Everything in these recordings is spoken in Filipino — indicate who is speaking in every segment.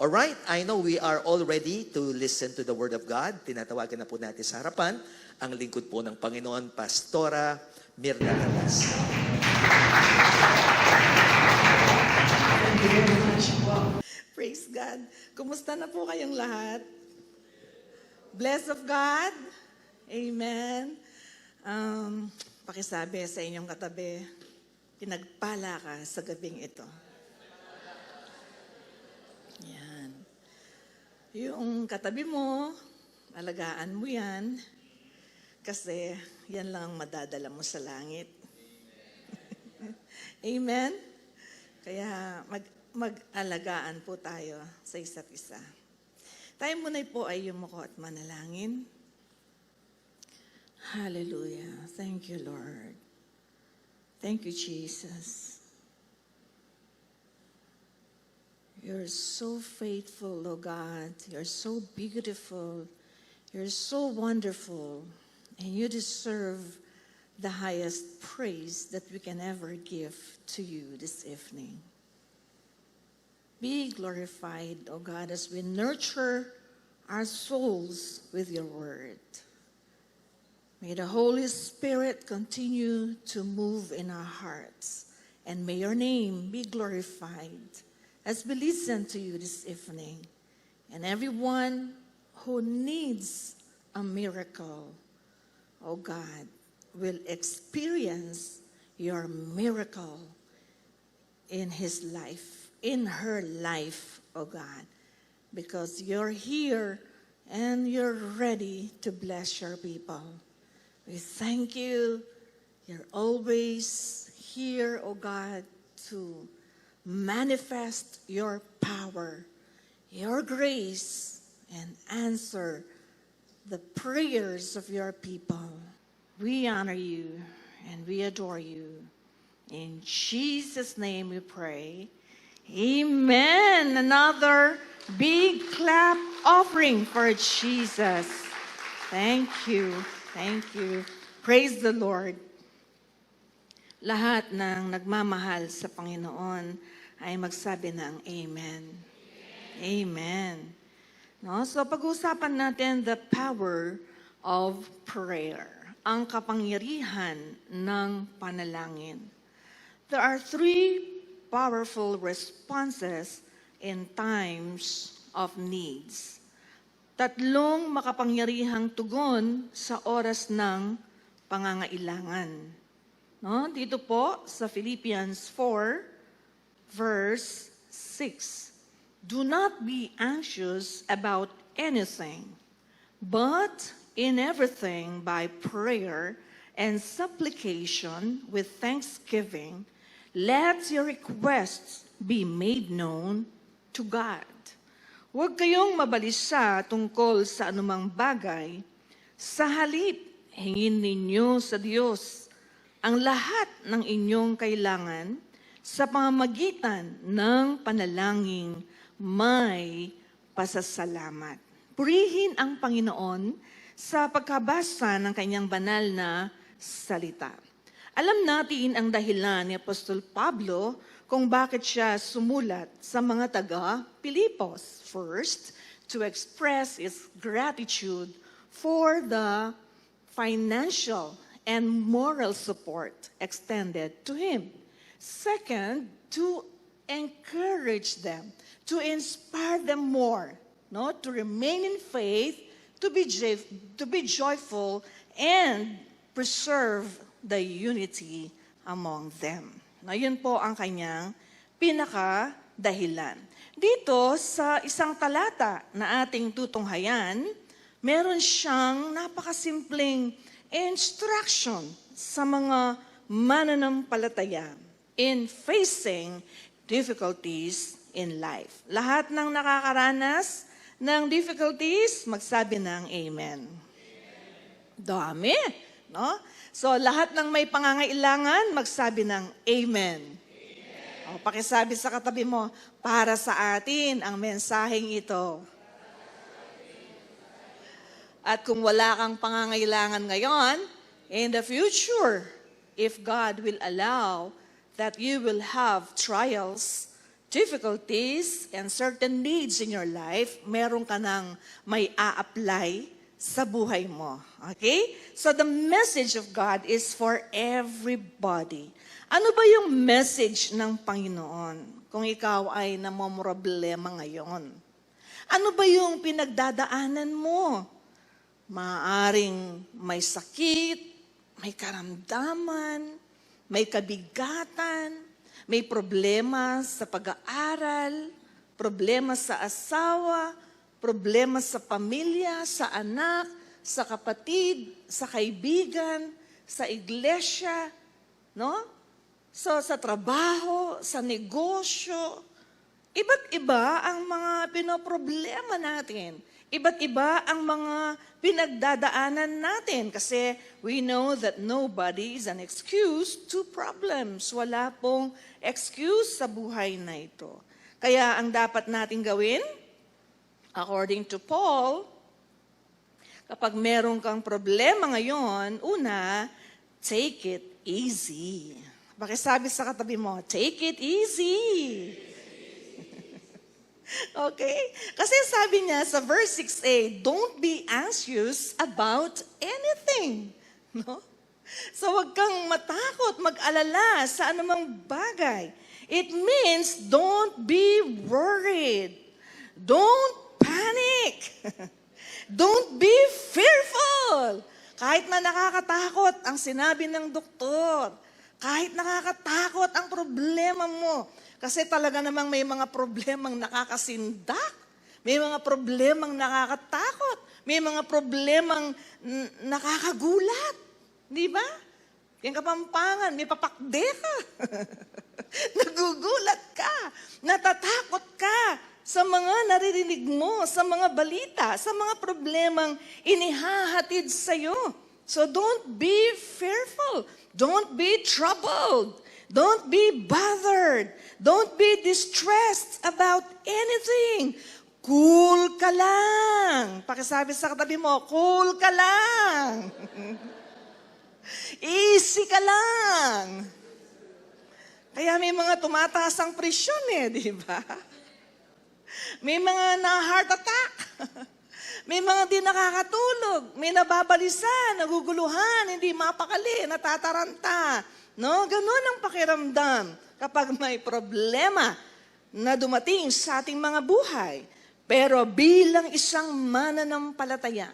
Speaker 1: Alright, I know we are all ready to listen to the Word of God. Tinatawagan na po natin sa harapan ang lingkod po ng Panginoon, Pastora Mirna Lalas.
Speaker 2: Thank you very much. Wow. Praise God. Kumusta na po kayong lahat? Blessed of God? Amen. Pakisabi sa inyong katabi, pinagpala ka sa gabing ito. Yan. Yung katabi mo, alagaan mo yan, kasi yan lang ang madadala mo sa langit. Amen? Kaya mag-alagaan po tayo sa isa't isa. Tayo muna po ay yumuko at manalangin. Hallelujah. Thank you, Lord. Thank you, Jesus. You're so faithful, oh God. You're so beautiful. You're so wonderful. And you deserve the highest praise that we can ever give to you this evening. Be glorified, O God, as we nurture our souls with your word. May the Holy Spirit continue to move in our hearts, and may your name be glorified as we listen to you this evening. And everyone who needs a miracle, O God, will experience your miracle in his life, in her life, oh God, because you're here and you're ready to bless your people. We thank you. You're always here, oh God, to manifest your power, your grace, and answer the prayers of your people. We honor you and we adore you. In Jesus' name we pray. Amen. Another big clap offering for Jesus. Thank you. Thank you. Praise the Lord. Lahat ng nagmamahal sa Panginoon ay magsabi ng Amen. Amen. No? So pag-usapan natin the power of prayer, ang kapangyarihan ng panalangin. There are three powerful responses in times of needs. Tatlong makapangyarihang tugon sa oras ng pangangailangan. No? Dito po sa Philippians 4, verse 6. Do not be anxious about anything, but in everything by prayer and supplication with thanksgiving, let your requests be made known to God. Huwag kayong mabalisa tungkol sa anumang bagay. Sa halip, hingin ninyo sa Diyos ang lahat ng inyong kailangan sa pamamagitan ng panalangin may pasasalamat. Purihin ang Panginoon sa pagkabasa ng kanyang banal na salita. Alam natin ang dahilan ni Apostol Pablo kung bakit siya sumulat sa mga taga-Pilipos. First, to express his gratitude for the financial and moral support extended to him. Second, to encourage them, to inspire them more, no, to remain in faith, to be joyful, and preserve the unity among them. Na yun po ang kanyang pinaka-dahilan. Dito sa isang talata na ating tutunghayan, meron siyang napakasimpleng instruction sa mga mananampalataya in facing difficulties in life. Lahat ng nakakaranas ng difficulties, magsabi ng Amen. Dami, no? So, lahat ng may pangangailangan, magsabi ng Amen. O, pakisabi sa katabi mo, para sa atin ang mensaheng ito. At kung wala kang pangangailangan ngayon, in the future, if God will allow that you will have trials, difficulties and certain needs in your life, meron ka ng may a-apply sa buhay mo. Okay? So the message of God is for everybody. Ano ba yung message ng Panginoon kung ikaw ay namomroblema ngayon? Ano ba yung pinagdadaanan mo? Maaring may sakit, may karamdaman, may kabigatan, may problema sa pag-aaral, problema sa asawa, problema sa pamilya, sa anak, sa kapatid, sa kaibigan, sa iglesia, no? So, sa trabaho, sa negosyo, iba't iba ang mga pinoproblema natin. Iba't iba ang mga pinagdadaanan natin kasi we know that nobody is an excuse to problems. Wala pong excuse sa buhay na ito. Kaya ang dapat natin gawin, according to Paul, kapag meron kang problema ngayon, una, take it easy. Pakisabi sa katabi mo, take it easy. Okay? Kasi sabi niya sa verse 6a, don't be anxious about anything. No? So wag kang matakot, mag-alala sa anumang bagay. It means don't be worried. Don't panic. Don't be fearful. Kahit na nakakatakot ang sinabi ng doktor, kahit nakakatakot ang problema mo, kasi talaga namang may mga problemang nakakasindak, may mga problemang nakakatakot, may mga problemang nakakagulat. Di ba? Yung Kapampangan, may papakde ka. Nagugulat ka, natatakot ka sa mga naririnig mo, sa mga balita, sa mga problemang inihahatid sa'yo. So don't be fearful. Don't be troubled. Don't be bothered. Don't be distressed about anything. Cool ka lang. Pakisabi sa katabi mo, cool ka lang. Easy ka lang. Kaya may mga tumataas ang presyon di ba? May mga na-heart attack. May mga di nakakatulog. May nababalisa, naguguluhan, hindi mapakali, natataranta. No, ganun ang pakiramdam kapag may problema na dumating sa ating mga buhay. Pero bilang isang mananampalataya,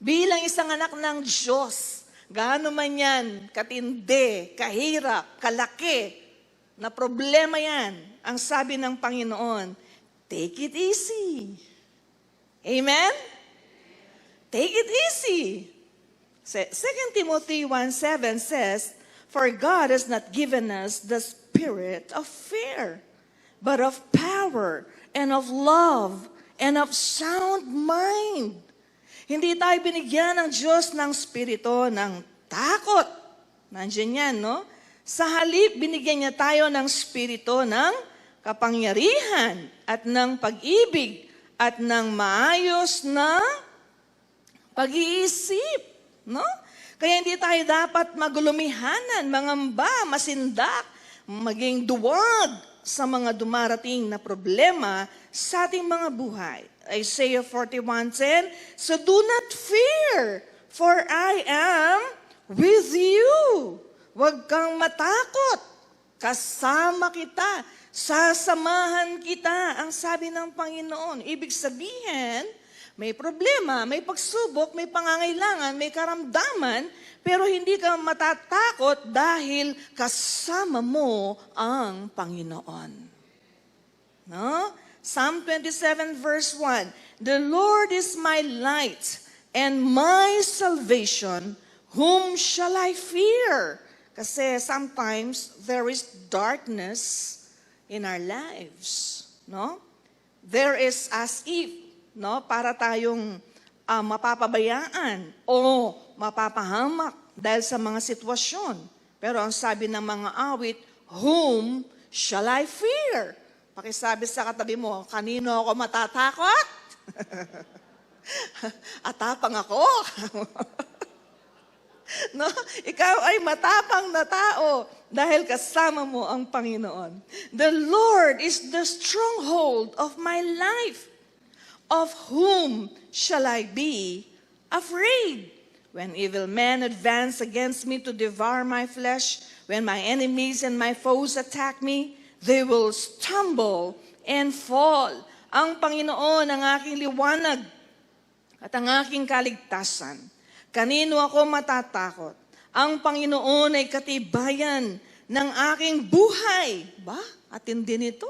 Speaker 2: bilang isang anak ng Diyos, gaano man yan, katindi, kahirap, kalaki, na problema yan, ang sabi ng Panginoon, take it easy. Amen? Take it easy. 2 Timothy 1:7 says, for God has not given us the spirit of fear, but of power and of love and of sound mind. Hindi tayo binigyan ng Diyos ng spirito ng takot. Nandiyan yan, no? Sa halip, binigyan niya tayo ng spirito ng kapangyarihan at ng pag-ibig at ng maayos na pag-iisip. No? Kaya hindi tayo dapat magulumihanan, mangamba, masindak, maging duwag sa mga dumarating na problema sa ating mga buhay. Isaiah 41:10, so do not fear, for I am with you. Huwag kang matakot, kasama kita, sasamahan kita, ang sabi ng Panginoon. Ibig sabihin, may problema, may pagsubok, may pangangailangan, may karamdaman, pero hindi ka matatakot dahil kasama mo ang Panginoon. No? Psalm 27 verse 1, the Lord is my light and my salvation, whom shall I fear? Kasi sometimes there is darkness in our lives. No? There is as if, no, para tayong mapapabayaan o mapapahamak dahil sa mga sitwasyon. Pero ang sabi ng mga awit, whom shall I fear? Pakisabi sa katabi mo, kanino ako matatakot? Atapang ako. No? Ikaw ay matapang na tao dahil kasama mo ang Panginoon. The Lord is the stronghold of my life. Of whom shall I be afraid? When evil men advance against me to devour my flesh, when my enemies and my foes attack me, they will stumble and fall. Ang Panginoon ang aking liwanag at ang aking kaligtasan. Kanino ako matatakot? Ang Panginoon ay katibayan ng aking buhay. Ba? Atindi nito.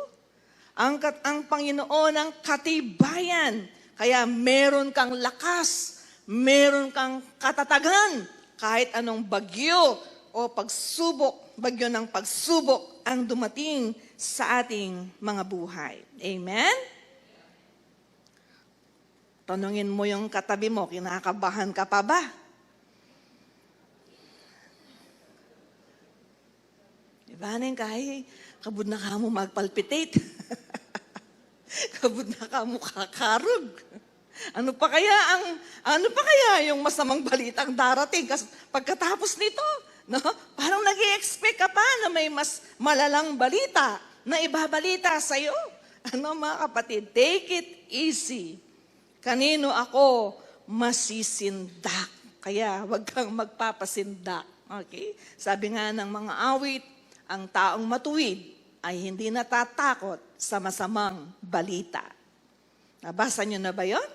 Speaker 2: Ang Panginoon ang katibayan. Kaya meron kang lakas, meron kang katatagan. Kahit anong bagyo o pagsubok, bagyo ng pagsubok ang dumating sa ating mga buhay. Amen? Tanungin mo yung katabi mo, kinakabahan ka pa ba? Diba, Neng, kahit kabud na ka mo magpalpitate. Kabud na ka mo kakarog. Ano pa kaya yung masamang balitang darating pagkatapos nito? No? Parang nag-i-expect ka pa na may mas malalang balita na ibabalita sa'yo. Ano mga kapatid, take it easy. Kanino ako masisindak? Kaya wag kang magpapasindak. Okay? Sabi nga ng mga awit, ang taong matuwid ay hindi natatakot sa masamang balita. Nabasa niyo na ba yun?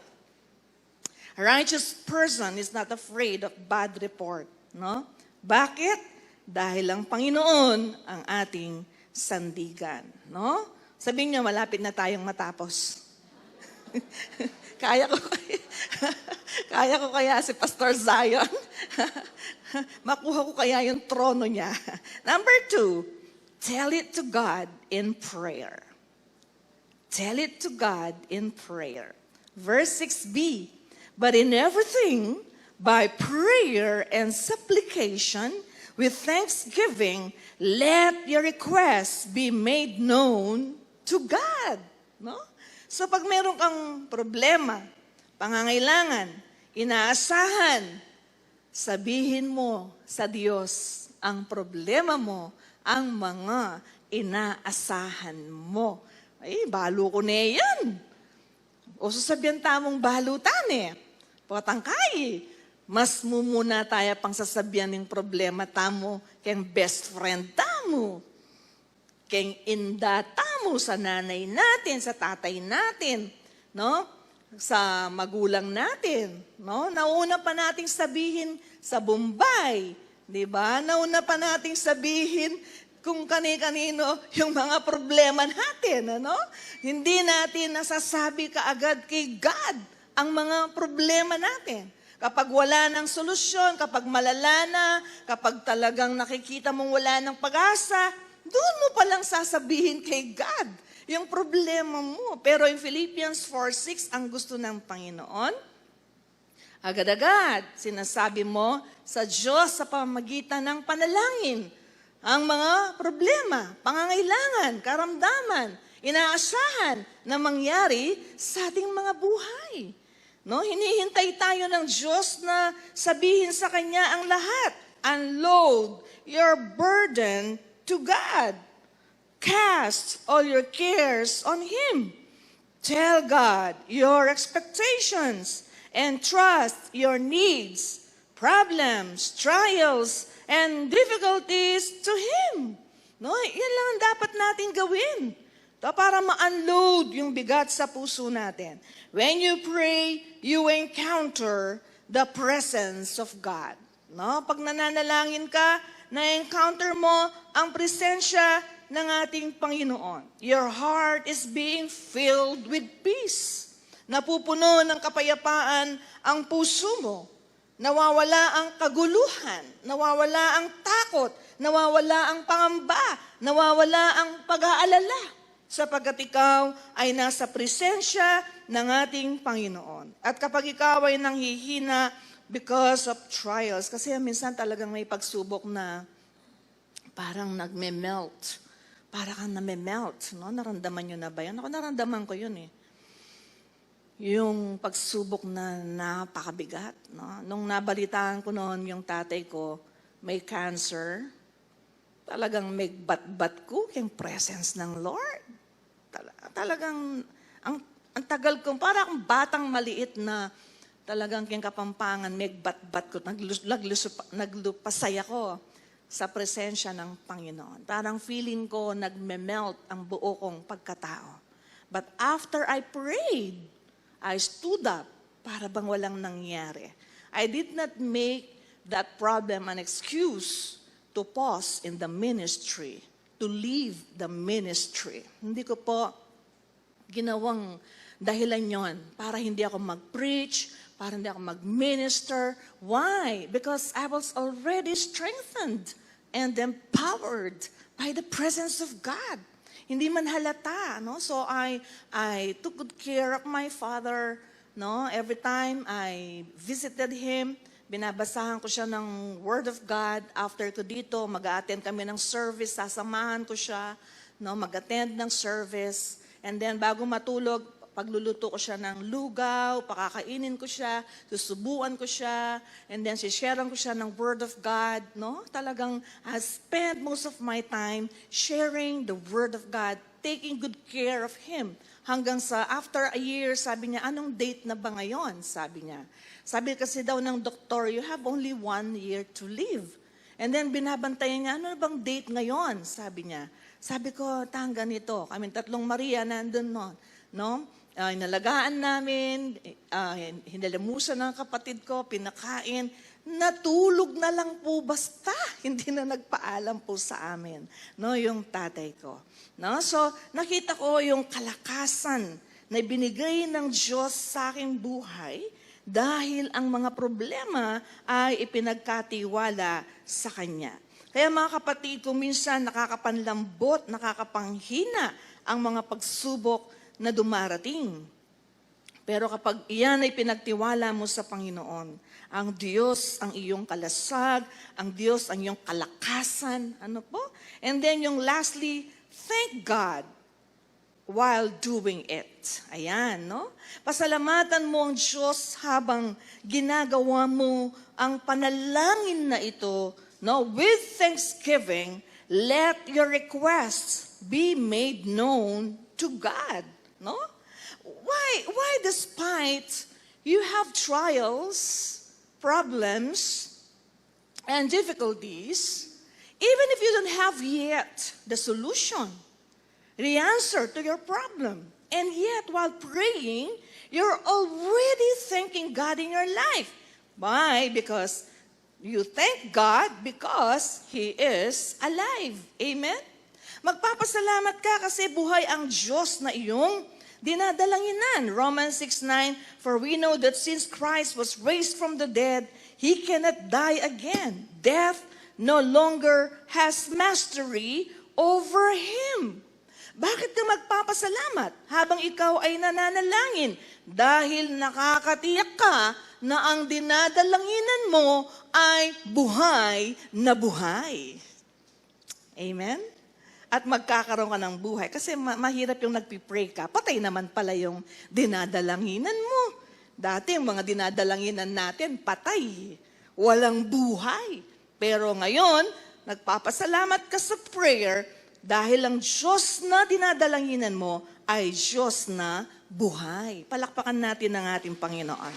Speaker 2: A righteous person is not afraid of bad report. No? Bakit? Dahil ang Panginoon ang ating sandigan. No? Sabihin niyo, malapit na tayong matapos. Kaya ko kaya si Pastor Zion? Makuha ko kaya yung trono niya? Number 2, tell it to God in prayer. Tell it to God in prayer. Verse 6b, but in everything, by prayer and supplication, with thanksgiving, let your requests be made known to God. No? So pag meron kang problema, pangangailangan, inaasahan, sabihin mo sa Diyos ang problema mo, ang mga inaasahan mo. Ay, balo ko na yan. O sasabihan tamong balutan Patangkay. Mas mumuna tayo pang sasabihan ng problema tamo keng best friend tamo. Keng inda tamo sa nanay natin, sa tatay natin, no? Sa magulang natin, no? Nauna pa nating sabihin sa Bombay, 'di ba? Nauna pa nating sabihin kung kani-kanino yung mga problema natin, ano? Hindi natin nasasabi kaagad kay God ang mga problema natin. Kapag wala ng solusyon, kapag malala na, kapag talagang nakikita mong wala ng pag-asa, doon mo palang sasabihin kay God yung problema mo. Pero in Philippians 4:6, ang gusto ng Panginoon, agad-agad, sinasabi mo sa Diyos sa pamamagitan ng panalangin, ang mga problema, pangangailangan, karamdaman, inaasahan na mangyari sa ating mga buhay. No, hinihintay tayo ng Diyos na sabihin sa Kanya ang lahat. Unload your burden to God. Cast all your cares on Him. Tell God your expectations and trust your needs, problems, trials, and difficulties to Him. No, yan lang ang dapat natin gawin. Para ma-unload yung bigat sa puso natin. When you pray, you encounter the presence of God. No? Pag nananalangin ka, na-encounter mo ang presensya ng ating Panginoon. Your heart is being filled with peace. Napupuno ng kapayapaan ang puso mo. Nawawala ang kaguluhan, nawawala ang takot, nawawala ang pangamba, nawawala ang pag-aalala. Sapagkat ikaw ay nasa presensya ng ating Panginoon. At kapag ikaw ay nanghihina because of trials, kasi minsan talagang may pagsubok na parang nagme-melt. Parang kang name-melt. No? Naramdaman nyo na ba yan? Ako naramdaman ko yun yung pagsubok na napakabigat. No? Nung nabalitaan ko noon yung tatay ko, may cancer, talagang may bat-bat ko yung presence ng Lord. Talagang, ang tagal ko, para akong batang maliit na talagang kyung kapampangan, may bat-bat ko, naglupasay ako sa presensya ng Panginoon. Parang feeling ko, nagme-melt ang buo kong pagkatao. But after I prayed, I stood up para bang walang nangyari. I did not make that problem an excuse to pause in the ministry, to leave the ministry. Hindi ko po ginawang dahilan yon para hindi ako mag-preach, para hindi ako mag-minister. Why? Because I was already strengthened and empowered by the presence of God. Hindi man halata, no? So I took good care of my father, no? Every time I visited him, binabasahan ko siya ng Word of God. After ko dito, mag-attend kami ng service, sasamahan ko siya, no? Mag-attend ng service. And then bago matulog, pagluluto ko siya ng lugaw, pakakainin ko siya, susubuan ko siya, and then sisharean ko siya ng Word of God, no? Talagang I spent most of my time sharing the Word of God, taking good care of Him. Hanggang sa after a year, sabi niya, anong date na ba ngayon? Sabi niya. Sabi kasi daw ng doktor, you have only 1 year to live. And then binabantayan niya, ano bang date ngayon? Sabi niya. Sabi ko, tangga nito. Kami tatlong Maria nandun noon, no? Inalagaan namin, hinalamusan ng kapatid ko, pinakain, natulog na lang po basta, hindi na nagpaalam po sa amin, no, yung tatay ko. No? So, nakita ko yung kalakasan na binigay ng Diyos sa aking buhay dahil ang mga problema ay ipinagkatiwala sa Kanya. Kaya mga kapatid, kung minsan nakakapanlambot, nakakapanghina ang mga pagsubok na dumarating. Pero kapag iyan ay pinagtiwala mo sa Panginoon, ang Diyos ang iyong kalasag, ang Diyos ang iyong kalakasan, ano po? And then yung lastly, thank God while doing it. Ayan, no? Pasalamatan mo ang Diyos habang ginagawa mo ang panalangin na ito, no? With thanksgiving, let your requests be made known to God. No? Why despite you have trials, problems, and difficulties, even if you don't have yet the solution, the answer to your problem, and yet while praying, you're already thanking God in your life. Why? Because you thank God because He is alive. Amen? Magpapasalamat ka kasi buhay ang Diyos na iyong dinadalanginan. Romans 6:9, for we know that since Christ was raised from the dead, He cannot die again. Death no longer has mastery over Him. Bakit ka magpapasalamat habang ikaw ay nananalangin? Dahil nakakatiyak ka na ang dinadalanginan mo ay buhay na buhay. Amen? At magkakaroon ka ng buhay. Kasi mahirap yung nagpipray ka. Patay naman pala yung dinadalanginan mo. Dati yung mga dinadalanginan natin, patay. Walang buhay. Pero ngayon, nagpapasalamat ka sa prayer dahil ang Diyos na dinadalanginan mo ay Diyos na buhay. Palakpakan natin ang ating Panginoon.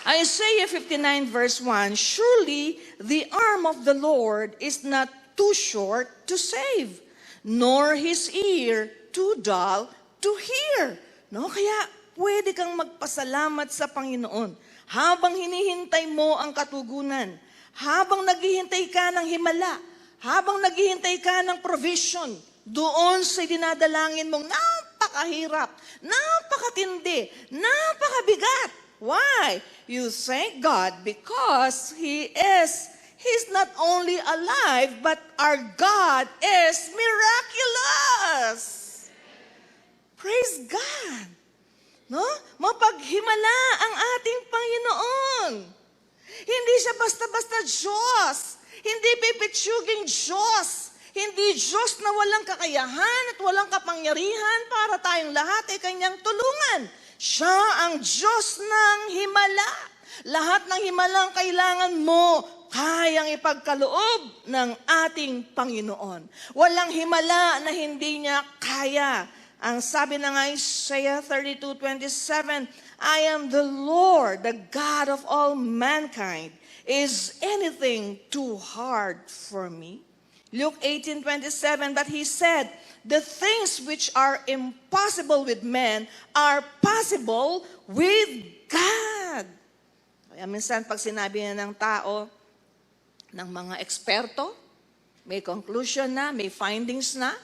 Speaker 2: Isaiah 59 verse 1, surely the arm of the Lord is not too short to save, nor his ear too dull to hear. No? Kaya pwede kang magpasalamat sa Panginoon habang hinihintay mo ang katugunan, habang naghihintay ka ng himala, habang naghihintay ka ng provision, doon sa dinadalangin mong napakahirap, napakatindi, napakabigat. Why? You thank God because He's not only alive, but our God is miraculous. Praise God. No? Mapaghimala ang ating Panginoon. Hindi siya basta-basta Diyos. Hindi pipitsuging Diyos. Hindi Diyos na walang kakayahan at walang kapangyarihan para tayong lahat ay Kanyang tulungan. Siya ang Diyos ng himala. Lahat ng himalang kailangan mo, kayang ipagkaloob ng ating Panginoon. Walang himala na hindi niya kaya. Ang sabi ng Isaiah 32:27, I am the Lord, the God of all mankind. Is anything too hard for me? Luke 18:27, but he said, the things which are impossible with men are possible with God. Kaya minsan pag sinabi na ng tao, ng mga eksperto, may conclusion na, may findings na,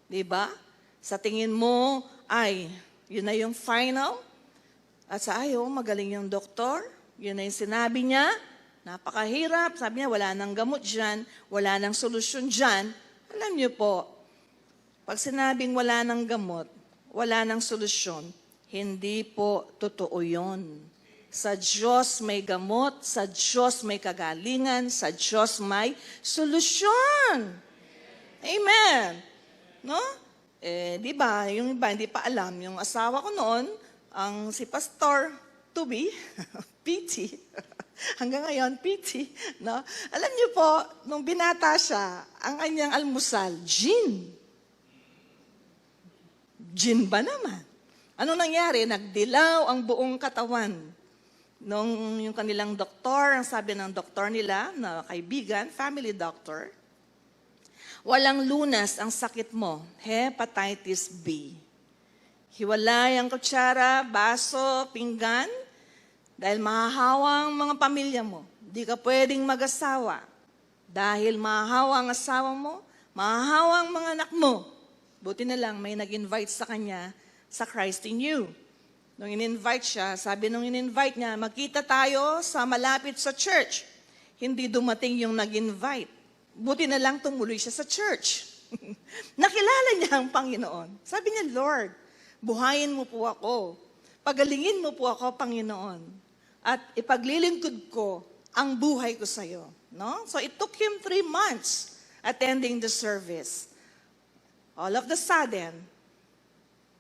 Speaker 2: di ba? Sa tingin mo, ay, yun na yung final. At sa ayaw, magaling yung doktor, yun na yung sinabi niya, napakahirap, sabi niya, wala nang gamot dyan, wala nang solusyon dyan. Alam niyo po, pag sinabing wala nang gamot, wala nang solusyon, hindi po totoo yun. Sa Diyos may gamot, sa Diyos may kagalingan, sa Diyos may solusyon. Amen. No? Di ba, yung iba hindi pa alam, yung asawa ko noon, ang si Pastor to be, PT. Hanggang ngayon, PT. No? Alam niyo po, nung binata siya, ang kanyang almusal, gin. Gin ba naman? Ano nangyari? Nagdilaw ang buong katawan. Nung yung kanilang doktor, ang sabi ng doktor nila, na kaibigan, family doctor, walang lunas ang sakit mo, hepatitis B. Hiwalay ang kutsara, baso, pinggan, dahil mahahawa ang mga pamilya mo. Di ka pwedeng mag-asawa. Dahil mahahawa ang asawa mo, mahahawa ang mga anak mo. Buti na lang may nag-invite sa kanya sa Christ in You. Nung in-invite siya, sabi nung in-invite niya, magkita tayo sa malapit sa church. Hindi dumating yung nag-invite. Buti na lang tumuloy siya sa church. Nakilala niya ang Panginoon. Sabi niya, Lord, buhayin mo po ako. Pagalingin mo po ako, Panginoon. At ipaglilingkod ko ang buhay ko sa iyo. No? So it took him 3 months attending the service. All of the sudden,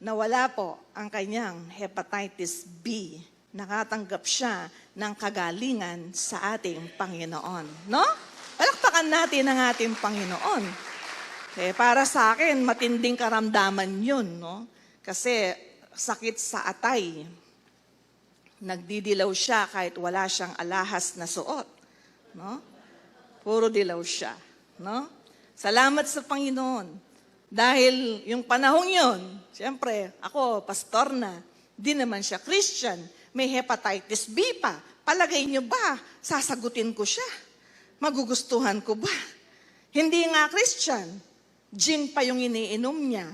Speaker 2: nawala po ang kanyang hepatitis B. Nakatanggap siya ng kagalingan sa ating Panginoon. No? Palakpakan natin ang ating Panginoon. Para sa akin, matinding karamdaman yun. No? Kasi sakit sa atay. Nagdidilaw siya kahit wala siyang alahas na suot. No? Puro dilaw siya. No? Salamat sa Panginoon. Dahil yung panahong yun, siyempre, ako, pastor na, di naman siya Christian, may hepatitis B pa. Palagay niyo ba, sasagutin ko siya? Magugustuhan ko ba? Hindi nga Christian, gin pa yung iniinom niya.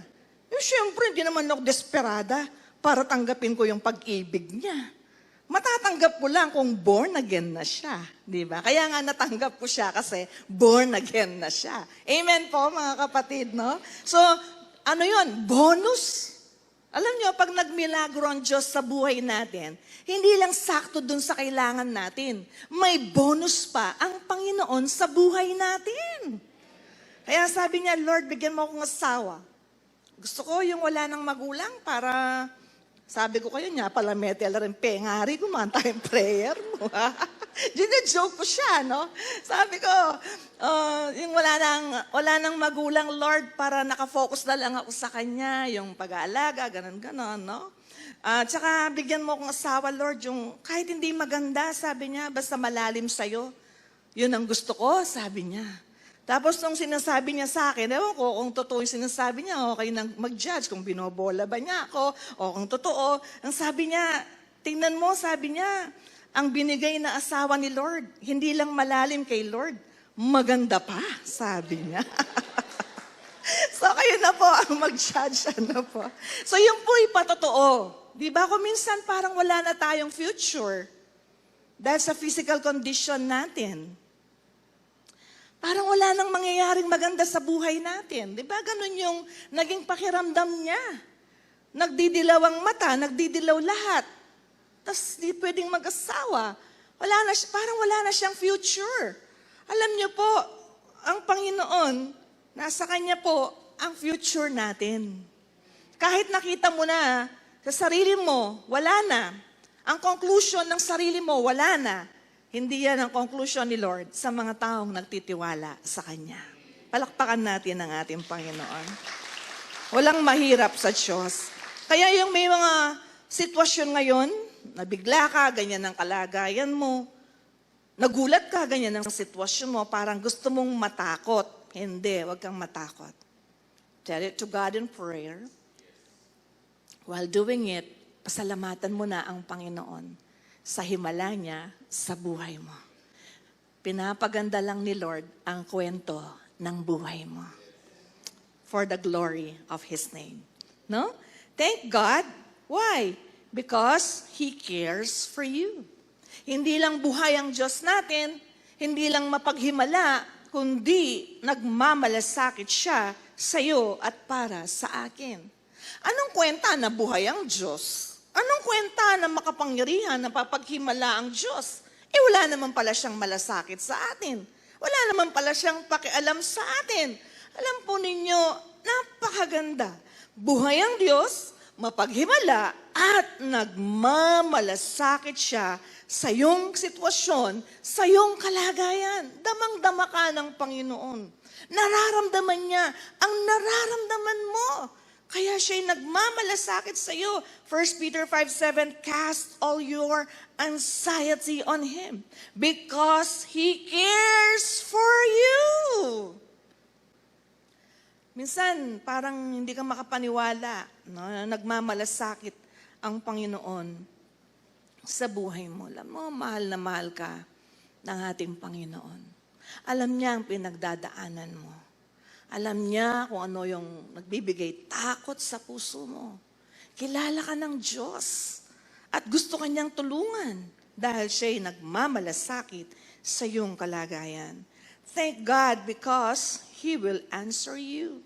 Speaker 2: Siyempre, hindi naman ako desperada para tanggapin ko yung pag-ibig niya. Matatanggap ko lang kung born again na siya. Di ba? Kaya nga natanggap ko siya kasi born again na siya. Amen po, mga kapatid, no? So, ano yun? Bonus. Alam niyo, pag nagmilagro ang Diyos sa buhay natin, hindi lang sakto dun sa kailangan natin. May bonus pa ang Panginoon sa buhay natin. Kaya sabi niya, Lord, bigyan mo akong asawa. Gusto ko yung wala ng magulang para... Sabi ko kayo niya, pala metel rin pengari, kumanta yung prayer mo. Gina-joke ko siya, no? Sabi ko, yung wala nang magulang, Lord, para nakafocus na lang ako sa Kanya, yung pag-aalaga, ganon-ganon, no? Tsaka bigyan mo akong asawa, Lord, yung kahit hindi maganda, sabi niya, basta malalim sa'yo. Yun ang gusto ko, sabi niya. Tapos nung sinasabi niya sa akin, ewan ko kung totoo yung sinasabi niya, okay nang mag-judge kung binobola ba niya ako, o kung totoo. Ang sabi niya, tingnan mo, sabi niya, ang binigay na asawa ni Lord, hindi lang malalim kay Lord, maganda pa, sabi niya. So kayo na po ang mag-judge, ano po. So yun po ipatotoo. Di ba kung minsan parang wala na tayong future dahil sa physical condition natin. Parang wala nang mangyayaring maganda sa buhay natin. Di ba? Ganun yung naging pakiramdam niya. Nagdidilaw ang mata, nagdidilaw lahat. Tapos di pwedeng mag-asawa. Parang wala na siyang future. Alam niyo po, ang Panginoon, nasa Kanya po ang future natin. Kahit nakita mo na sa sarili mo, wala na. Ang conclusion ng sarili mo, wala na. Hindi yan ang conclusion ni Lord sa mga taong nagtitiwala sa Kanya. Palakpakan natin ang ating Panginoon. Walang mahirap sa Diyos. Kaya yung may mga sitwasyon ngayon, nabigla ka, ganyan ang kalagayan mo, nagulat ka, ganyan ang sitwasyon mo, parang gusto mong matakot. Hindi, wag kang matakot. Tell it to God in prayer. While doing it, pasalamatan mo na ang Panginoon sa himala niya sa buhay mo. Pinapaganda lang ni Lord ang kwento ng buhay mo. For the glory of His name. No? Thank God. Why? Because He cares for you. Hindi lang buhay ang Diyos natin, hindi lang mapaghimala, kundi nagmamalasakit siya sa iyo at para sa akin. Anong kwenta na buhay ang Diyos? Anong kwenta na makapangyarihan na papaghimala ang Diyos? Wala naman pala siyang malasakit sa atin. Wala naman pala siyang pakialam sa atin. Alam po ninyo, napakaganda. Buhay ang Diyos, mapaghimala, at nagmamalasakit siya sa iyong sitwasyon, sa iyong kalagayan. Damang-dama ka ng Panginoon. Nararamdaman niya ang nararamdaman mo. Kaya siya'y nagmamalasakit sa iyo. 1 Peter 5:7, cast all your anxiety on Him because He cares for you. Minsan, parang hindi ka makapaniwala, no? Nagmamalasakit ang Panginoon sa buhay mo. Alam mo, mahal na mahal ka ng ating Panginoon. Alam niya ang pinagdadaanan mo. Alam niya kung ano yung nagbibigay takot sa puso mo. Kilala ka ng Diyos at gusto ka niyang tulungan dahil siya'y nagmamalasakit sa iyong kalagayan. Thank God because He will answer you.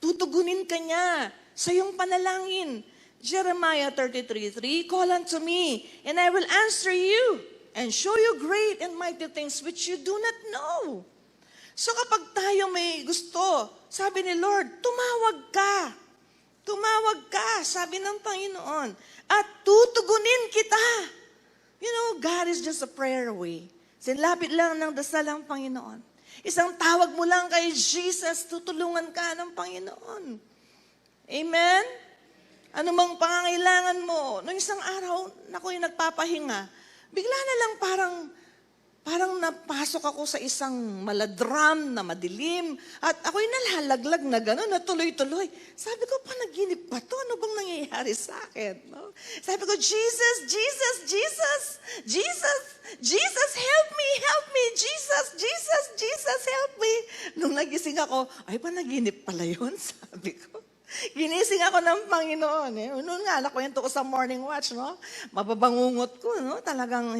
Speaker 2: Tutugunin ka niya sa iyong panalangin. Jeremiah 33:3, call unto me and I will answer you and show you great and mighty things which you do not know. So kapag tayo may gusto, sabi ni Lord, tumawag ka. Tumawag ka, sabi ng Panginoon. At tutugunin kita. You know, God is just a prayer away. Sinlapit lang ng dasal ang Panginoon. Isang tawag mo lang kay Jesus, tutulungan ka ng Panginoon. Amen? Ano mang pangangailangan mo, nung isang araw, ako'y nagpapahinga, bigla na lang parang napasok ako sa isang maladram na madilim at ako'y nalalaglag na gano'n, na tuloy-tuloy. Sabi ko, panaginip ba to? Ano bang nangyayari sa akin? No? Sabi ko, Jesus, Jesus, Jesus, Jesus, Jesus, help me, Jesus, Jesus, Jesus, help me. Nung nagising ako, ay panaginip pala yun, sabi ko. Ginising ako ng Panginoon. Noon nga, nakwento ko sa morning watch, no? Mababangungot ko, no? Talagang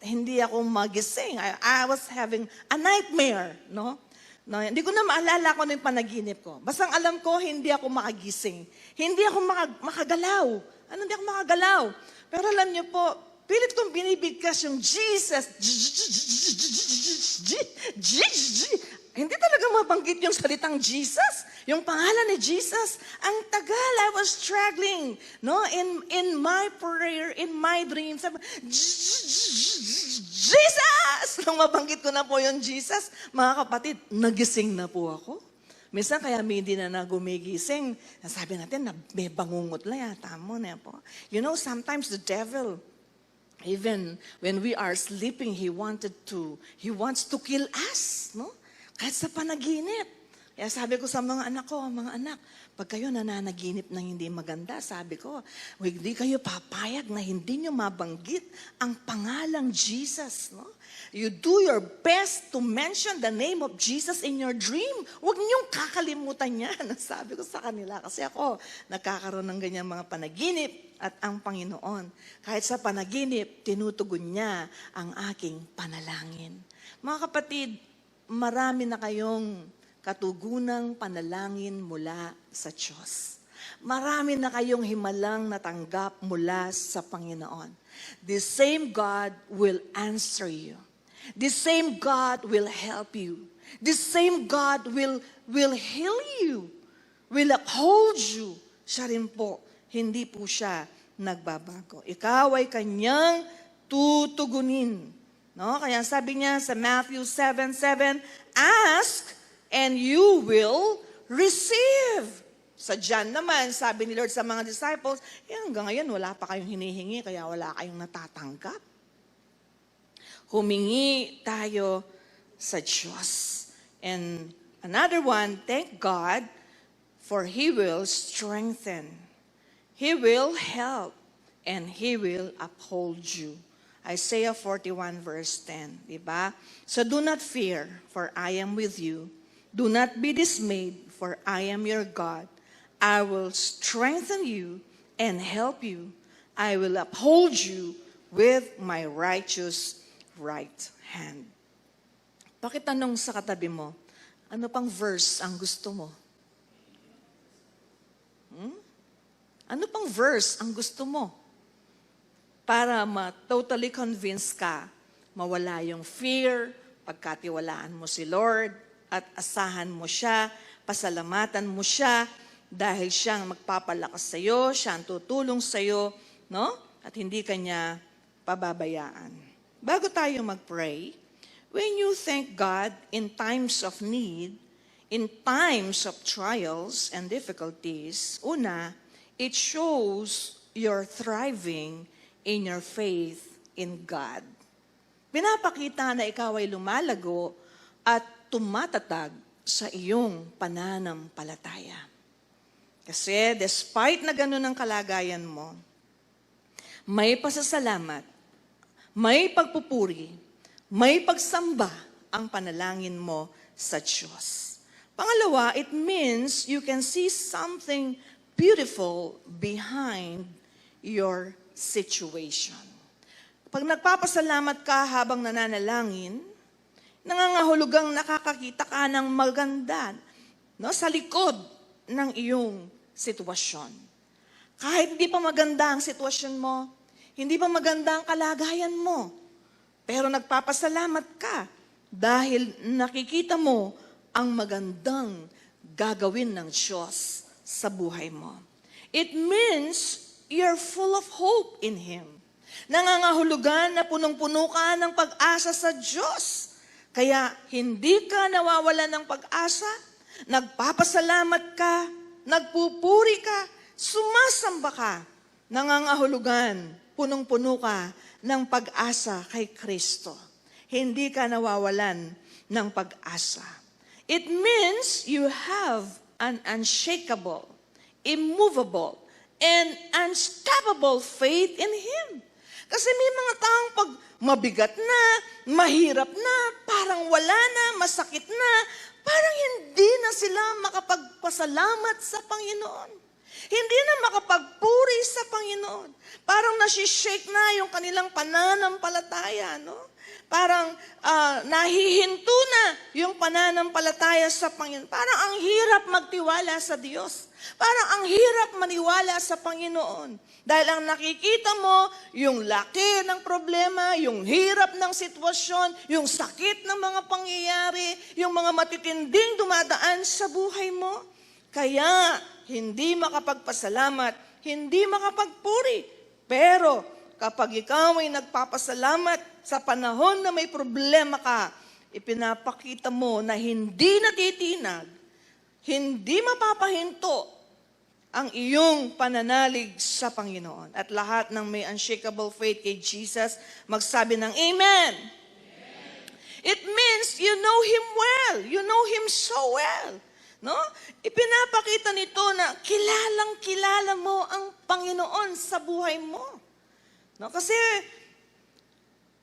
Speaker 2: hindi ako magising. I was having a nightmare, no? No, hindi ko na maalala kung ano yung panaginip ko. Basta alam ko, hindi ako makagising. Hindi ako makagalaw. Hindi ako makagalaw. Pero alam niyo po, pilit kong binibigkas yung Jesus. Hindi talaga mabanggit yung salitang Jesus. Yung pangalan ni Jesus. Ang tagal, I was struggling. No? In my prayer, in my dream, sabi, Jesus! Nung mabanggit ko na po yung Jesus, mga kapatid, nagising na po ako. Minsan kaya hindi na gumigising. Sabi natin, may bangungot lang yata mo na po. You know, sometimes the devil, even when we are sleeping, he wants to kill us, no? Kahit sa panaginip. Kaya sabi ko sa mga anak ko, mga anak, pag kayo nananaginip ng hindi maganda, sabi ko, hindi kayo papayag na hindi nyo mabanggit ang pangalang Jesus, no? You do your best to mention the name of Jesus in your dream. Huwag niyong kakalimutan yan. Sabi ko sa kanila, kasi ako, nagkakaroon ng ganyan mga panaginip at ang Panginoon, kahit sa panaginip, tinutugon niya ang aking panalangin. Mga kapatid, marami na kayong katugunang panalangin mula sa Diyos. Marami na kayong himalang natanggap mula sa Panginoon. The same God will answer you. The same God will help you. The same God will heal you. Will uphold you. Siya rin po, hindi po siya nagbabago. Ikaw ay kanyang tutugunin. No? Kaya sabi niya sa Matthew 7:7, ask and you will receive. Sa John naman, sabi ni Lord sa mga disciples, hanggang ngayon wala pa kayong hinihingi, kaya wala kayong natatanggap. Humingi tayo sa Diyos. And another one, thank God, for He will strengthen. He will help, and He will uphold you. Isaiah 41 verse 10, diba? So do not fear, for I am with you. Do not be dismayed, for I am your God. I will strengthen you and help you. I will uphold you with my righteous right hand. Pakitanong sa katabi mo, ano pang verse ang gusto mo? Ano pang verse ang gusto mo? Para totally convinced ka, mawala yung fear, pagkatiwalaan mo si Lord, at asahan mo siya, pasalamatan mo siya, dahil siyang magpapalakas sa iyo, siya ang tutulong sa iyo, no? At hindi kanya pababayaan. Bago tayo mag-pray, when you thank God in times of need, in times of trials and difficulties, una, it shows you're thriving in your faith in God. Pinapakita na ikaw ay lumalago at tumatatag sa iyong pananampalataya. Kasi despite na ganun ang kalagayan mo, may pasasalamat, may pagpupuri, may pagsamba ang panalangin mo sa Diyos. Pangalawa, it means you can see something beautiful behind your situation. Pag nagpapasalamat ka habang nananalangin, nangangahulugang nakakakita ka ng maganda, no, sa likod ng iyong sitwasyon. Kahit hindi pa maganda ang sitwasyon mo, hindi pa maganda ang kalagayan mo, pero nagpapasalamat ka dahil nakikita mo ang magandang gagawin ng Diyos sa buhay mo. It means you're full of hope in Him. Nangangahulugan na punong-puno ka ng pag-asa sa Diyos. Kaya hindi ka nawawalan ng pag-asa, nagpapasalamat ka, nagpupuri ka, sumasamba ka, nangangahulugan, punong-puno ka ng pag-asa kay Kristo. Hindi ka nawawalan ng pag-asa. It means you have an unshakable, immovable, and unstoppable faith in Him. Kasi may mga taong pag mabigat na, mahirap na, parang wala na, masakit na, parang hindi na sila makapagpasalamat sa Panginoon. Hindi na makapagpuri sa Panginoon. Parang nasishake na yung kanilang pananampalataya, no? Parang nahihinto na yung pananampalataya sa Panginoon. Parang ang hirap magtiwala sa Diyos. Parang ang hirap maniwala sa Panginoon. Dahil ang nakikita mo, yung laki ng problema, yung hirap ng sitwasyon, yung sakit ng mga pangyayari, yung mga matitinding dumadaan sa buhay mo. Kaya, hindi makapagpasalamat, hindi makapagpuri. Pero, kapag ikaw ay nagpapasalamat sa panahon na may problema ka, ipinapakita mo na hindi natitinag, hindi mapapahinto ang iyong pananalig sa Panginoon. At lahat ng may unshakable faith kay Jesus, magsabi ng Amen. It means you know Him well. You know Him so well. No? Ipinapakita nito na kilalang-kilala mo ang Panginoon sa buhay mo. No? Kasi,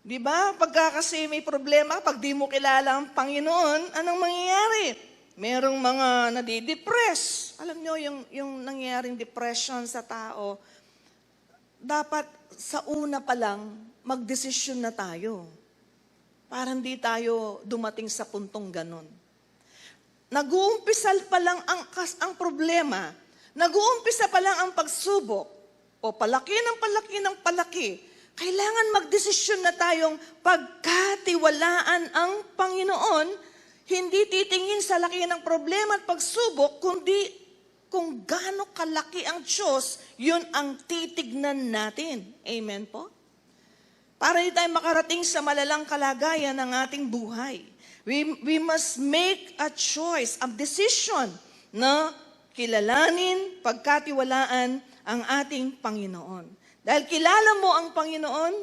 Speaker 2: di ba, pagka kasi may problema, pag di mo kilala ang Panginoon, anong mangyayari? Merong mga nadidepress. Alam nyo, yung nangyaring depression sa tao, dapat sa una pa lang, magdesisyon na tayo. Para hindi tayo dumating sa puntong ganun. Nag-uumpisal pa lang ang problema, nag-uumpisa pa lang ang pagsubok, o palaki ng palaki, kailangan magdesisyon na tayong pagkatiwalaan ang Panginoon, hindi titingin sa laki ng problema at pagsubok, kundi kung gaano kalaki ang Diyos, yun ang titignan natin. Amen po? Para hindi tayo makarating sa malalang kalagayan ng ating buhay. We must make a choice, a decision na kilalanin, pagkatiwalaan ang ating Panginoon. Dahil kilala mo ang Panginoon,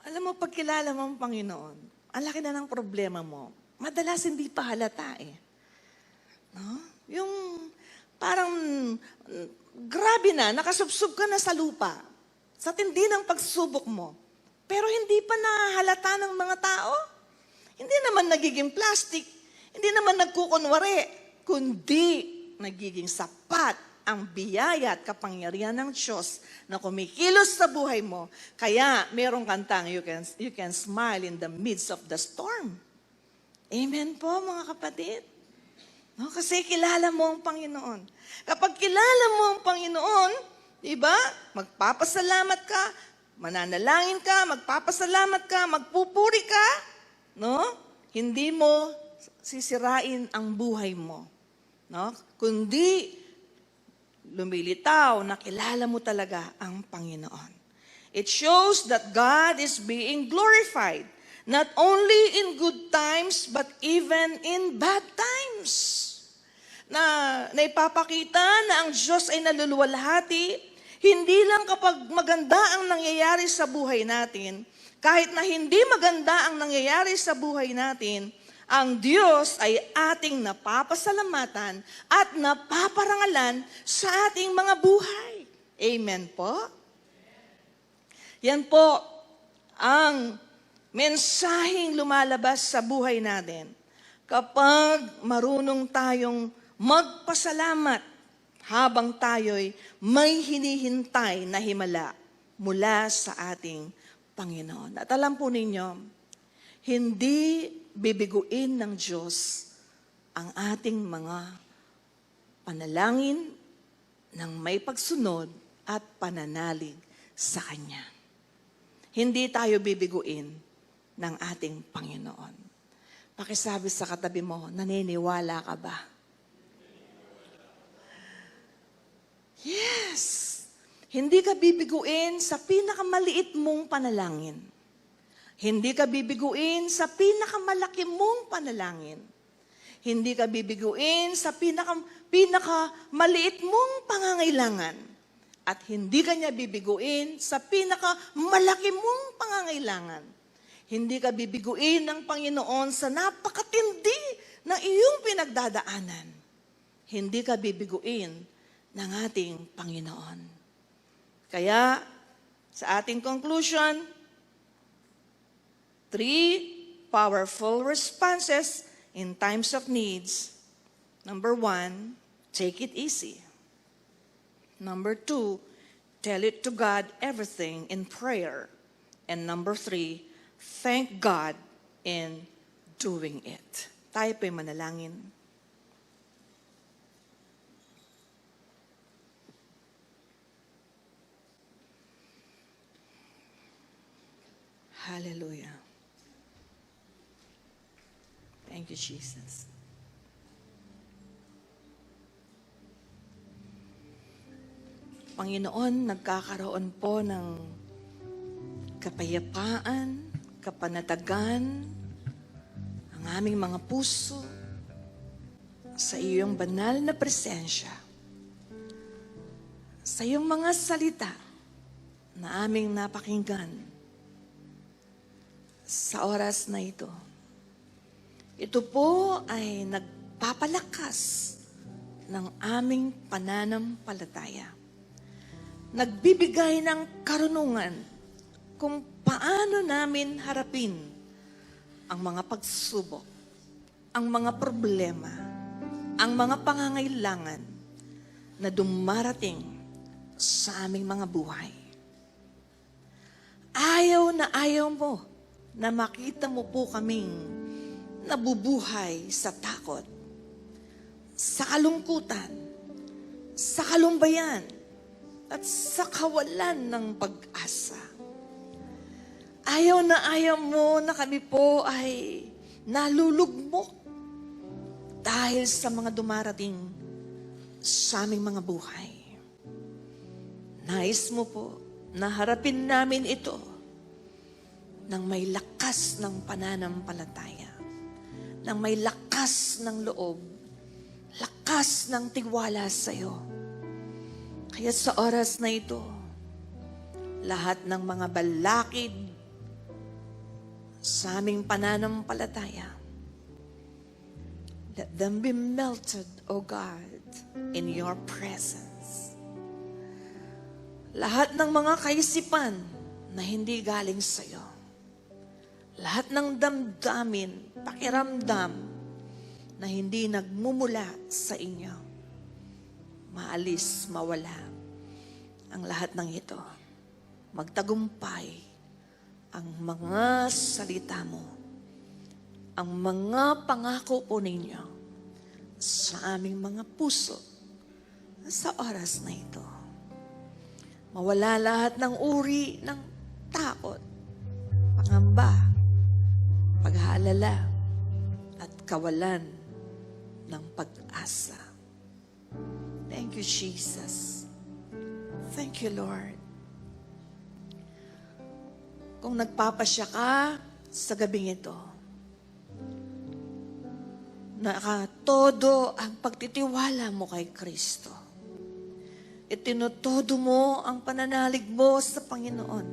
Speaker 2: alam mo, pag kilala mo ang Panginoon, ang laki na ng problema mo. Madalas hindi pa halata eh. No? Yung parang grabe na, nakasubsob ka na sa lupa. Sa tindi ng pagsubok mo. Pero hindi pa nahalata ng mga tao. Hindi naman nagiging plastic. Hindi naman nagkukunwari. Kundi nagiging sapat ang biyaya at kapangyarihan ng Diyos na kumikilos sa buhay mo. Kaya merong kantang, you can smile in the midst of the storm. Amen po mga kapatid. No, kasi kilala mo ang Panginoon. Kapag kilala mo ang Panginoon, diba, magpapasalamat ka, mananalangin ka, magpapasalamat ka, magpupuri ka, no? Hindi mo sisirain ang buhay mo, no? Kundi lumilitaw na kilala mo talaga ang Panginoon. It shows that God is being glorified, not only in good times, but even in bad times. Na naipapakita na ang Diyos ay naluluwalhati, hindi lang kapag maganda ang nangyayari sa buhay natin, kahit na hindi maganda ang nangyayari sa buhay natin, ang Diyos ay ating napapasalamatan at napaparangalan sa ating mga buhay. Amen po? Yan po ang mensaheng lumalabas sa buhay natin kapag marunong tayong magpasalamat habang tayo'y may hinihintay na himala mula sa ating Panginoon. At alam po ninyo, hindi bibiguin ng Diyos ang ating mga panalangin ng may pagsunod at pananalig sa Kanya. Hindi tayo bibiguin ng ating Panginoon. Pakisabi sa katabi mo, naniniwala ka ba? Yes. Hindi ka bibiguin sa pinakamaliit mong panalangin. Hindi ka bibiguin sa pinakamalaki mong panalangin. Hindi ka bibiguin sa pinakamaliit mong pangangailangan. At hindi ka niya bibiguin sa pinakamalaki mong pangangailangan. Hindi ka bibiguin ng Panginoon sa napakatindi na iyong pinagdadaanan. Hindi ka bibiguin ng ating Panginoon. Kaya, sa ating conclusion, 3 powerful responses in times of needs. Number 1, take it easy. Number 2, tell it to God everything in prayer. And number 3, thank God in doing it. Tayo po'y manalangin. Hallelujah. Thank you, Jesus. Panginoon, nagkakaroon po ng kapayapaan, kapanatagan, ang aming mga puso sa iyong banal na presensya, sa iyong mga salita na aming napakinggan sa oras na ito. Ito po ay nagpapalakas ng aming pananampalataya. Nagbibigay ng karunungan kung paano namin harapin ang mga pagsubok, ang mga problema, ang mga pangangailangan na dumarating sa aming mga buhay. Ayaw na ayaw mo na makita mo po kaming nabubuhay sa takot, sa kalungkutan, sa kalumbayan, at sa kawalan ng pag-asa. Ayaw na ayaw mo na kami po ay nalulugmok dahil sa mga dumarating sa aming mga buhay. Nais mo po na harapin namin ito nang may lakas ng pananampalataya, nang may lakas ng loob, lakas ng tiwala sa iyo. Kaya sa oras na ito, lahat ng mga balakid sa aming pananampalataya, let them be melted, O God, in your presence. Lahat ng mga kaisipan na hindi galing sa iyo, lahat ng damdamin, pakiramdam na hindi nagmumula sa inyo, maalis, mawala ang lahat ng ito. Magtagumpay ang mga salita mo, ang mga pangako po ninyo sa aming mga puso sa oras na ito. Mawala lahat ng uri ng takot, pangamba, pag-aalala, at kawalan ng pag-asa. Thank you, Jesus. Thank you, Lord. Kung nagpapasya ka sa gabing ito, nakatodo ang pagtitiwala mo kay Kristo, itinutodo mo ang pananalig mo sa Panginoon,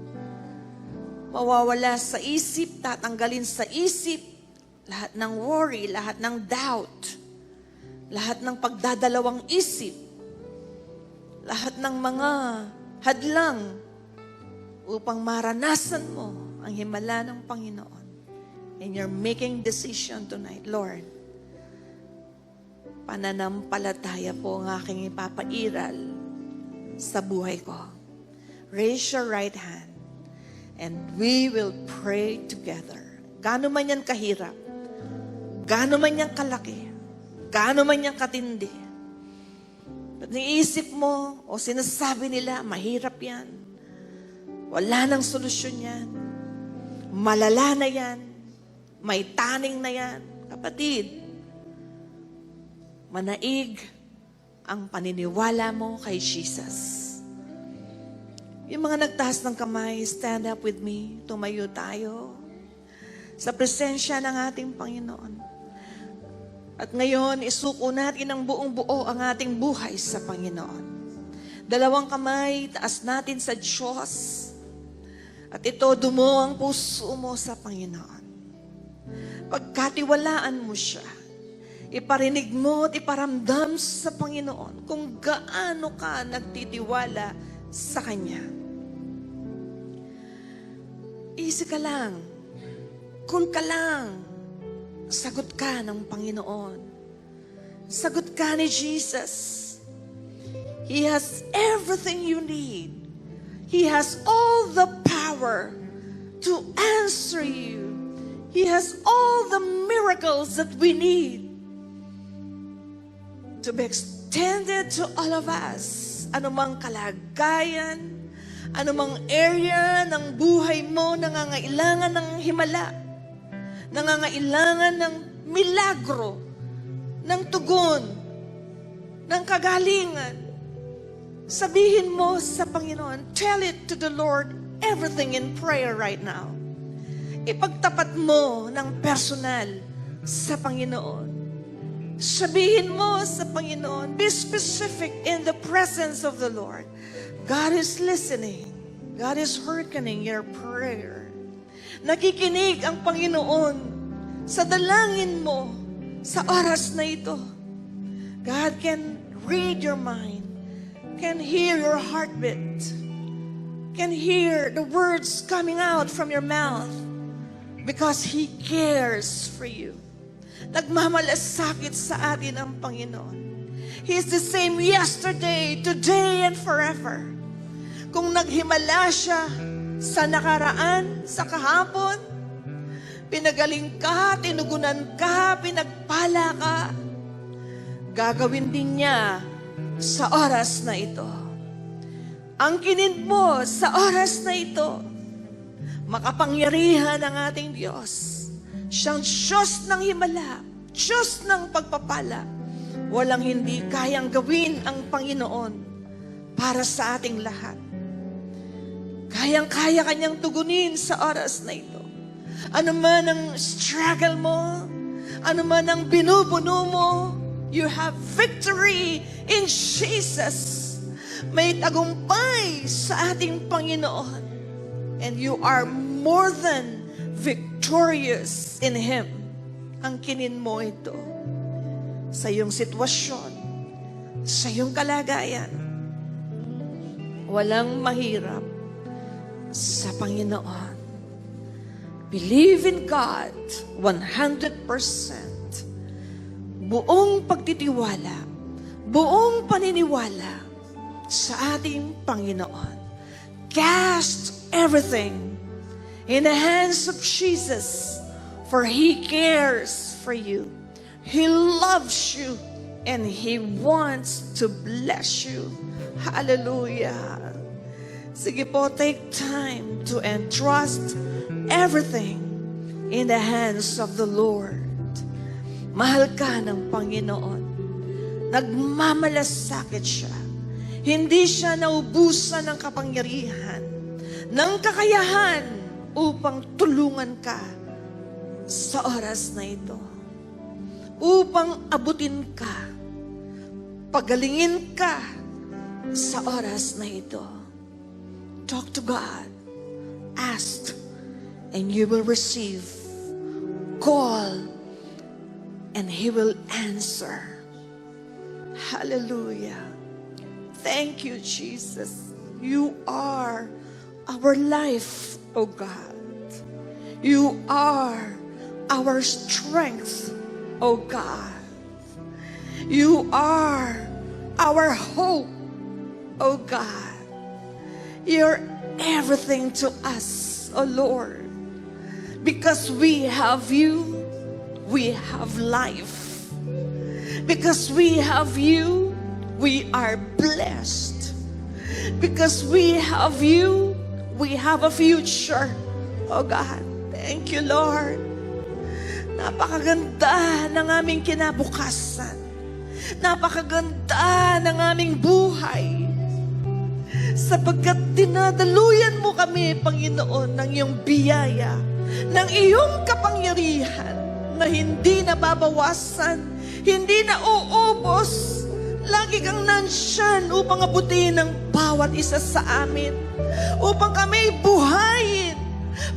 Speaker 2: mawawala sa isip, tatanggalin sa isip lahat ng worry, lahat ng doubt, lahat ng pagdadalawang isip, lahat ng mga hadlang upang maranasan mo ang himala ng Panginoon. And you're making decision tonight, Lord. Pananampalataya po ang aking ipapairal sa buhay ko. Raise your right hand and we will pray together. Gaano man yan kahirap, gaano man yan kalaki, gaano man yan katindi. At niisip mo o sinasabi nila, mahirap yan, wala nang solusyon yan, malala na yan, may taning na yan. Kapatid, manaig ang paniniwala mo kay Jesus. Yung mga nagtaas ng kamay, stand up with me, tumayo tayo sa presensya ng ating Panginoon. At ngayon, isuko natin ng buong buo ang ating buhay sa Panginoon. Dalawang kamay, taas natin sa Diyos. At itodo mo ang puso mo sa Panginoon. Pagkatiwalaan mo siya, iparinig mo at iparamdam sa Panginoon kung gaano ka nagtitiwala sa Kanya. Easy ka lang, cool ka lang, sagot ka ng Panginoon. Sagot ka ni Jesus. He has everything you need. He has all the power to answer you. He has all the miracles that we need to be extended to all of us. Anumang kalagayan, anumang area ng buhay mo nangangailangan ng himala, nangangailangan ng milagro, ng tugon, ng kagalingan, sabihin mo sa Panginoon, tell it to the Lord, everything in prayer right now. Ipagtapat mo ng personal sa Panginoon. Sabihin mo sa Panginoon, be specific in the presence of the Lord. God is listening. God is hearkening your prayer. Nakikinig ang Panginoon sa dalangin mo sa oras na ito. God can read your mind, can hear your heartbeat, can hear the words coming out from your mouth because He cares for you. Nagmamalasakit sa atin ang Panginoon. He is the same yesterday, today, and forever. Kung naghimala siya sa nakaraan, sa kahapon, pinagaling ka, tinugunan ka, pinagpala ka, gagawin din niya sa oras na ito. Ang kinid mo sa oras na ito, makapangyarihan ang ating Diyos. Siyang Diyos ng himala, Diyos ng pagpapala. Walang hindi kayang gawin ang Panginoon para sa ating lahat. Kayang-kaya kanyang tugunin sa oras na ito. Ano man ang struggle mo, ano man ang binubuno mo, you have victory in Jesus. May tagumpay sa ating Panginoon. And you are more than victorious in Him. Angkinin mo ito sa iyong sitwasyon, sa iyong kalagayan. Walang mahirap sa Panginoon. Believe in God 100%. Buong pagtitiwala, buong paniniwala sa ating Panginoon. Cast everything in the hands of Jesus, for He cares for you. He loves you and He wants to bless you. Hallelujah. Sige po, take time to entrust everything in the hands of the Lord. Mahal ka ng Panginoon. Nagmamalasakit siya. Hindi siya naubusan ng kapangyarihan, ng kakayahan upang tulungan ka sa oras na ito. Upang abutin ka, pagalingin ka sa oras na ito. Talk to God. Ask, and you will receive. Call, and He will answer. Hallelujah. Thank you, Jesus. You are our life, O God. You are our strength, O God. You are our hope, O God. You're everything to us, O Lord. Because we have you, we have life. Because we have you, we are blessed. Because we have you, we have a future. Oh God, thank you, Lord. Napakaganda ng aming kinabukasan. Napakaganda ng aming buhay. Sapagkat dinadaluyan mo kami, Panginoon, ng iyong biyaya, ng iyong kapangyarihan na hindi nababawasan, hindi na uubos. Lagi kang nandyan upang abutin ang bawat isa sa amin, upang kami buhayin,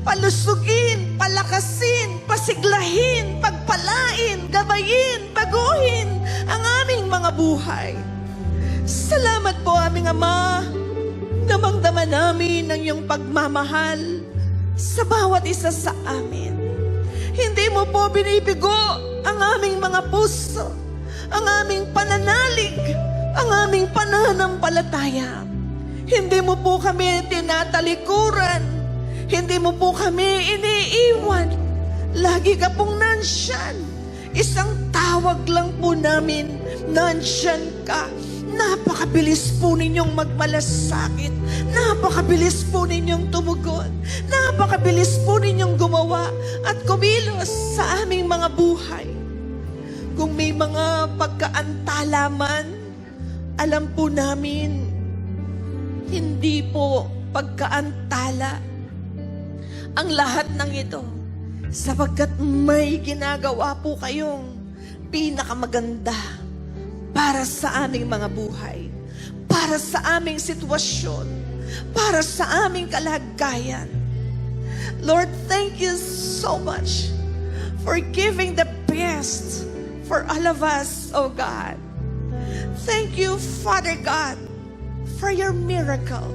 Speaker 2: palusugin, palakasin, pasiglahin, pagpalain, gabayin, baguhin ang aming mga buhay. Salamat po, aming Ama. Damang-dama namin ang iyong pagmamahal sa bawat isa sa amin. Hindi mo po binibigo ang aming mga puso, ang aming pananalig, ang aming pananampalataya. Hindi mo po kami tinatalikuran. Hindi mo po kami iniiwan. Lagi ka pong nandyan. Isang tawag lang po namin, nandyan ka. Napakabilis po ninyong magmalasakit. Napakabilis po ninyong tumugon. Napakabilis po ninyong gumawa at kumilos sa aming mga buhay. Kung may mga pagkaantala man, alam po namin, hindi po pagkaantala ang lahat ng ito. Sapagkat may ginagawa po kayong pinakamaganda para sa aming mga buhay, para sa aming sitwasyon, para sa aming kalagayan. Lord, thank you so much for giving the best for all of us, oh God. Thank you, Father God, for your miracle,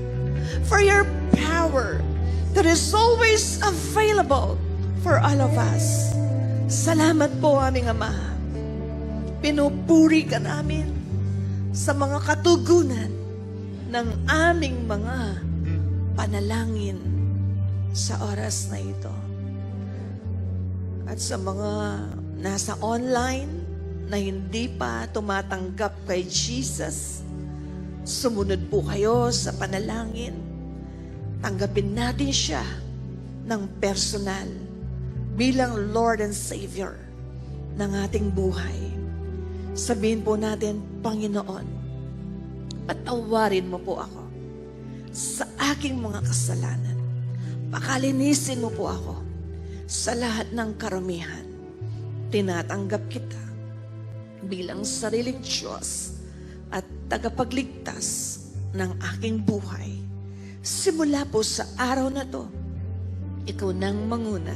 Speaker 2: for your power that is always available for all of us. Salamat po, aming Ama. Pinupuri ka namin sa mga katugunan ng aming mga panalangin sa oras na ito. At sa mga nasa online na hindi pa tumatanggap kay Jesus, sumunod po kayo sa panalangin. Tanggapin natin siya ng personal bilang Lord and Savior ng ating buhay. Sabihin po natin, Panginoon, patawarin mo po ako sa aking mga kasalanan. Pakalinisin mo po ako sa lahat ng karamihan. Tinatanggap kita bilang sariling Diyos at tagapagligtas ng aking buhay. Simula po sa araw na to, ikaw nang manguna.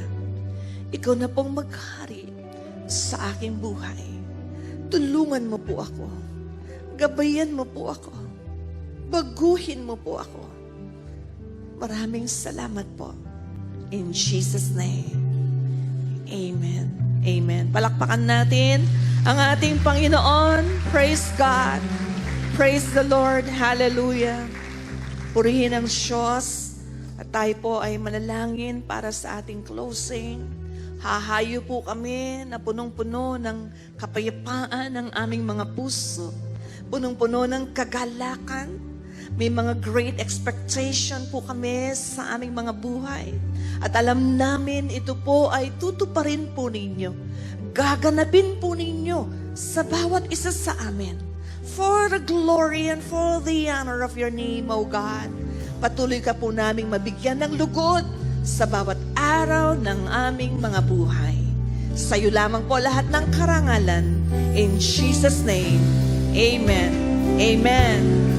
Speaker 2: Ikaw na pong maghari sa aking buhay. Tulungan mo po ako. Gabayan mo po ako. Baguhin mo po ako. Maraming salamat po. In Jesus' name. Amen. Amen. Palakpakan natin ang ating Panginoon. Praise God. Praise the Lord. Hallelujah. Purihin ang Diyos. At tayo po ay manalangin para sa ating closing. Hahayo po kami na punong-puno ng kapayapaan ng aming mga puso. Punong-puno ng kagalakan. May mga great expectation po kami sa aming mga buhay. At alam namin ito po ay tutuparin po ninyo. Gaganapin po ninyo sa bawat isa sa amin. For the glory and for the honor of your name, O God. Patuloy ka po naming mabigyan ng lugod sa bawat araw ng aming mga buhay. Sa iyo lamang po lahat ng karangalan. In Jesus' name, Amen. Amen.